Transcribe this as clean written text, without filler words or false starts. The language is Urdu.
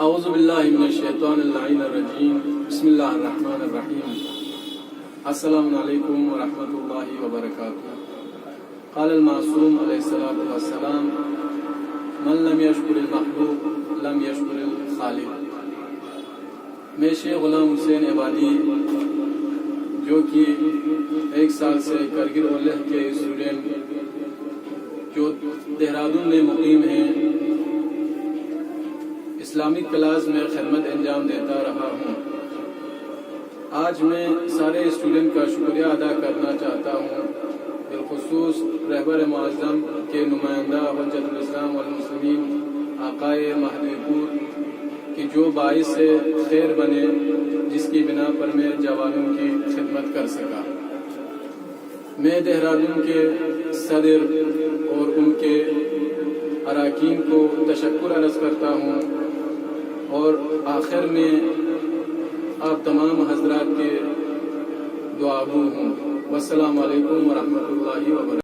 اعوذ باللہ من الشیطان اللعین الرجیم بسم اللہ الرحمن الرحیم السلام علیکم ورحمۃ اللہ وبرکاتہ۔ قال المعصوم علیہ الصلوۃ والسلام من لم یشکر المخلوق لم یشکر الخالق۔ میں شیخ غلام حسین عبادی جو کہ 1 سال سے کرگل اور لہ کے اسٹوڈنٹ جو دہرادون میں مقیم ہیں، اسلامک کلاس میں خدمت انجام دیتا رہا ہوں۔ آج میں سارے اسٹوڈنٹ کا شکریہ ادا کرنا چاہتا ہوں، بالخصوص رہبر معظم کے نمائندہ حجت الاسلام والمسلمین آقائے مہدی پور کہ جو باعث خیر بنے، جس کی بنا پر میں جوانوں کی خدمت کر سکا۔ میں دہرادون کے صدر اور ان کے اراکین کو تشکر عرض کرتا ہوں، اور آخر میں آپ تمام حضرات کے دعا گو ہوں۔ والسلام علیکم ورحمۃ اللہ وبرکاتہ۔